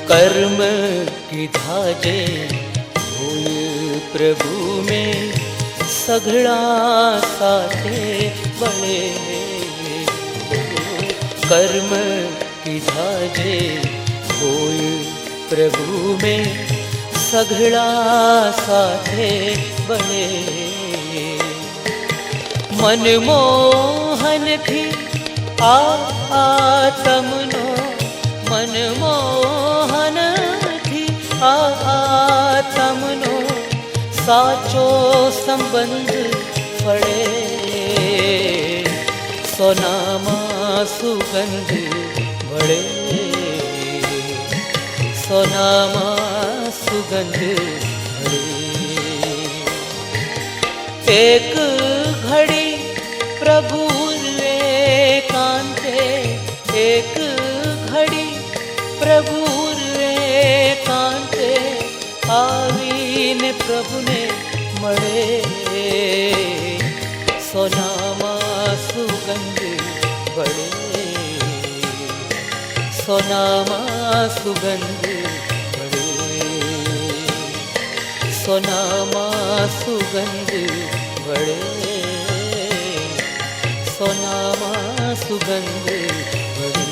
कर्म की धाजे हुए प्रभु में सघड़ा साथे बड़े। कर्म की धाजे हुए प्रभु में सघड़ा साथे बड़े। मनमोहन थी आत्मनो मनमोहन थी आत्मनो साचो संबंध फड़े। सोनामा सुगंध बड़े सोनामा सुगंध बड़े। एक घड़ी प्रभु एकांते एक घड़ी प्रभु एकांते आवीने प्रभु ने मळे। सोनामा सुगंध बड़े सोनामा सुगंध बड़े सोनामा सुगंध बड़े सोनामा सुगंध बड़े।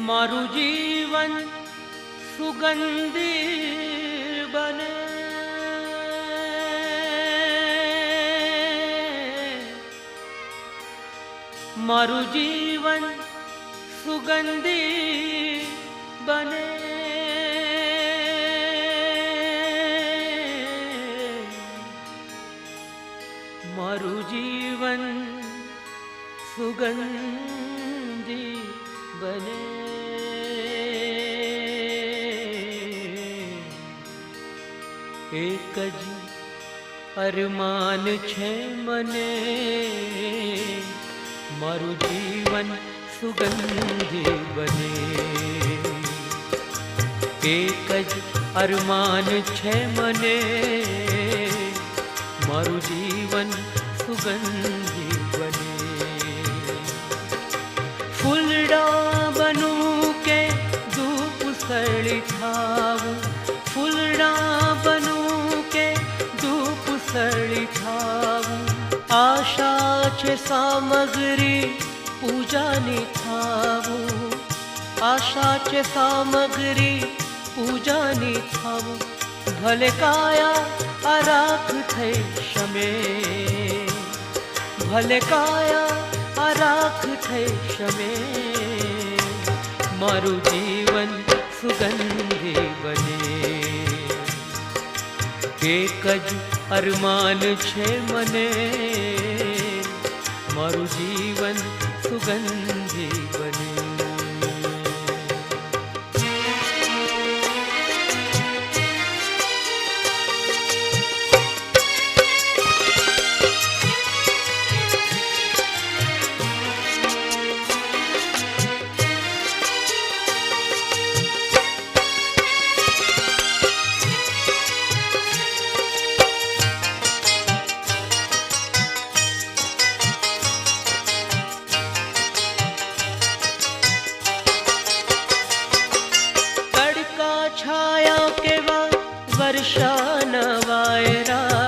મારું જીવન સુગંધી બને, મારું જીવન સુગંધી બને, મારું જીવન સુગંધી બને. એક જ અરમાન છે મને, મારું જીવન સુગંધી બને. એક જ અરમાન છે મને, મારું જીવન સુગંધી બને. ફૂલડા બનું કે ધૂપ સળી થાવું, ફૂલડા બનું કે ધૂપ સળી થાવું. આશા છે સામગ્રી પૂજાની થાવું, આશા છે સામગ્રી પૂજાની થાવું. ભલે કાયા આરાખ થઈ શમે, ભલે કાયા આરાખ થઈ શમે, મારું જીવન સુગંધી બને. એક જ અરમાન છે મને, મારું જીવન સુગંધી બને. વર્ષાના વાયરા,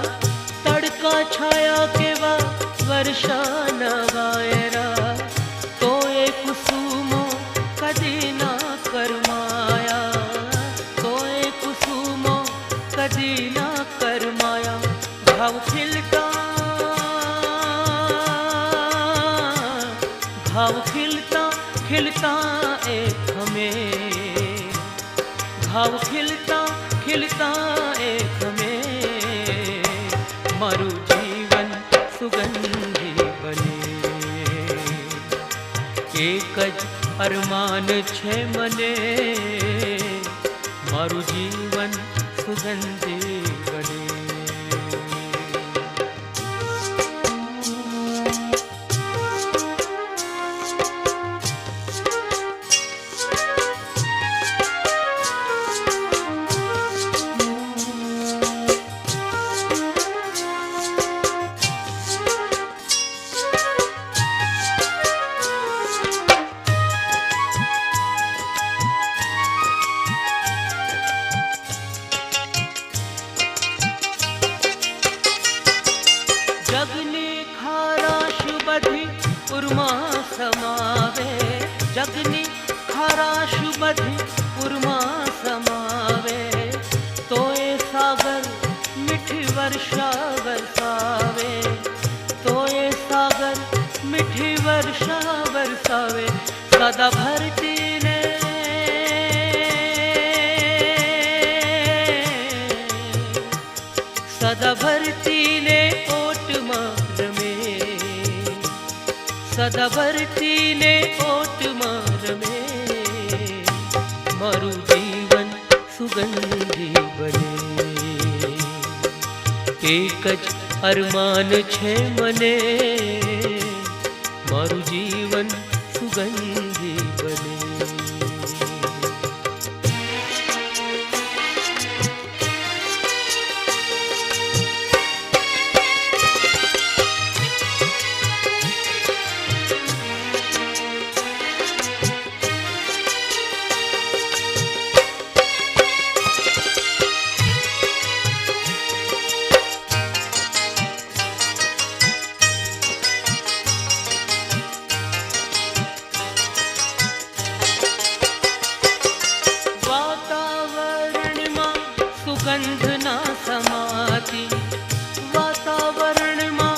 તડકા છાયા કેવા વર્ષાના વાયરા. તો એ કુસુમો કદી ના કરમાયા, તો એ કુસુમો કદી ના કરમાયા. ભાવ ખીલતા, ભાવ ખીલતા ખીલતા એક હમે, ભાવ ખીલતા ખીલતા એક હમે, મારું જીવન સુગંધી બને. એક જ અરમાન છે મને, મારું જીવન સુગંધી બને. જગની ખારાશ બધી ઉર્મા સમાવે, જગની ખારાશ બધી ઉર્મા સમાવે. તો એ સાગર મીઠી વર્ષા વરસાવે, તો એ સાગર મીઠી વર્ષા વરસાવે. સદા ભરતીને, સદા ભરતીને ઓટમાં રમે, સદા ભરતીને ઓટમાં રમે, મારું જીવન સુગંધી બને. એક જ અરમાન છે મને, મારું જીવન સુગંધી બને. સુગંધ ના સમાતી, વાતાવરણમાં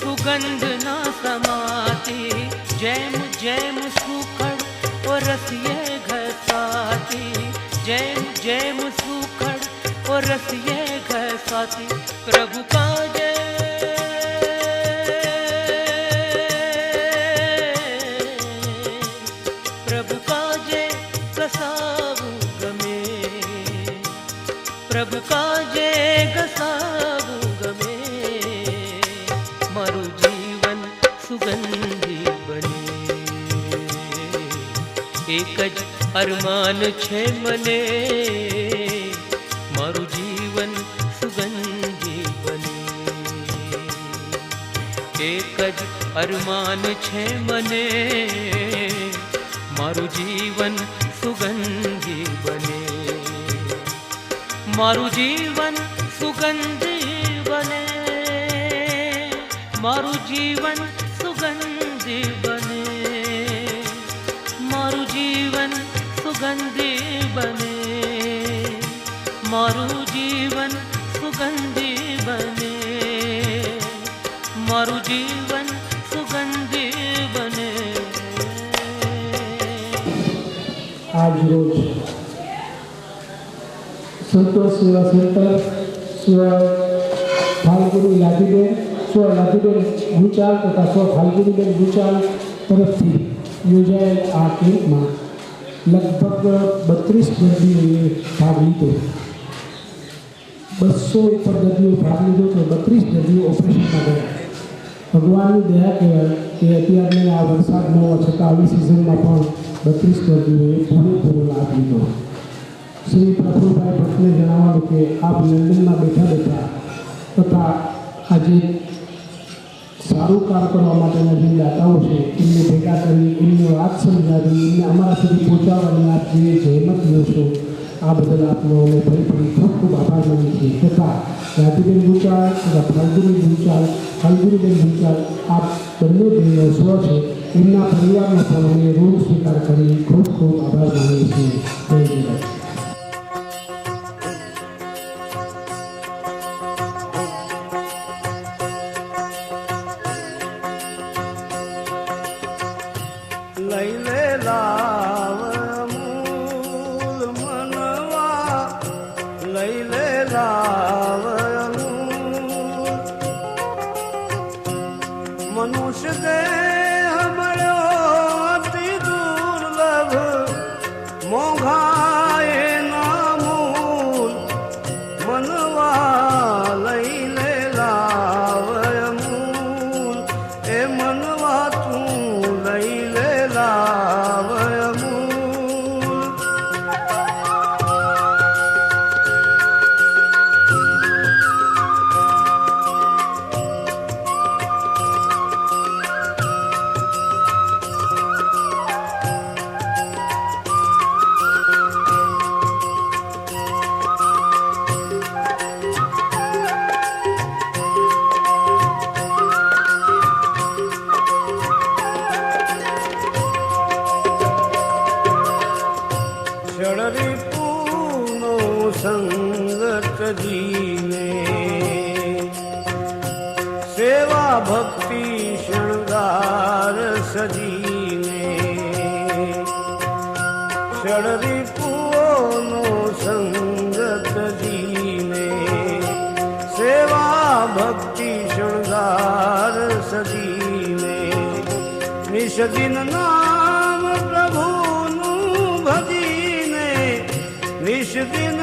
સુગંધ ના સમાતી, જેમ જેમ સુખડ ઓ રસિયે ઘસાતી, જેમ જેમ સુખડ ઓ રસિયે घसाती। प्रभु काजे प्रभु काजे गसावु गमे, प्रभु काजे गसावु गमे, मारू जीवन सुगंधी बने। एक ज अरमान छे मने, मारू जीवन सुगंधी बने। एक ज अरमान छे मने, मारू जीवन सुगंधी बने, मारू जीवन सुगंधी बने, मारू जीवन सुगंधी बने, मारू जीवन सुगंधी बने, मारू जीवन सुगंधी बने, मारू जीवन सुगंधी बने। आज रोज संतोष सेवा सेंटर स्व फाल्गुनी लाठीबेन गुचाल तथा स्व फाल्गुनीबेन गुचाल तरफथी योजायेल आ केम्पमां लगभग 32 दर्दीओए भाग लीधो। 200 ઉપર દર્દીઓ ભાગ લીધો તો 32 દર્દીઓ ઓપરેશનમાં ગયા। ભગવાનની દયા કહેવાય કે અત્યારે આ વરસાદ ન હોવા છતાં આવી સિઝનમાં પણ 32 દર્દીઓએ પૂરેપૂરો લાભ લીધો। શ્રી પ્રફુલભાઈ ભટ્ટને જણાવવાનું કે આપ લંડનમાં બેઠા બેઠા તથા આજે સારું કામ કરવા માટેના જે દાતાઓ છે એમને ભેગા કરી એમને વાત સમજાવી એમને અમારા સુધી પહોંચાડવાની આપ જે જહેમત લો છો આ બદલ આપનો અમે ફરી ખૂબ ખૂબ આભાર માનીએ છીએ। તથા રાધીબેન ગુચાલ તથા ફાલ્ગુનીબેન ગુચાલ આ બંને બહેનો સ્વ છે એમના પરિવારનો પણ અમે ઋણ સ્વીકાર કરી ખૂબ ખૂબ આભાર માનીએ છીએ। જય જય। લૈલે લાવ મૂલ મનવા, લૈલે લાવ મૂલ મનુષ્ય દેહ મળ્યો અતિ દુર્લભ, મોંઘાએ ના મૂલ મનવા, લૈલે લાવ મૂલ એ મનવા તું લૈલે લાવ મૂલ। षडरी पूनो संगत जीने, सेवा भक्ति शृंगार सजीने। षडरी पूनो संगत जीने, सेवा भक्ति शृंगार सजीने। निश दिन नाम प्रभु भजीने, निश दिन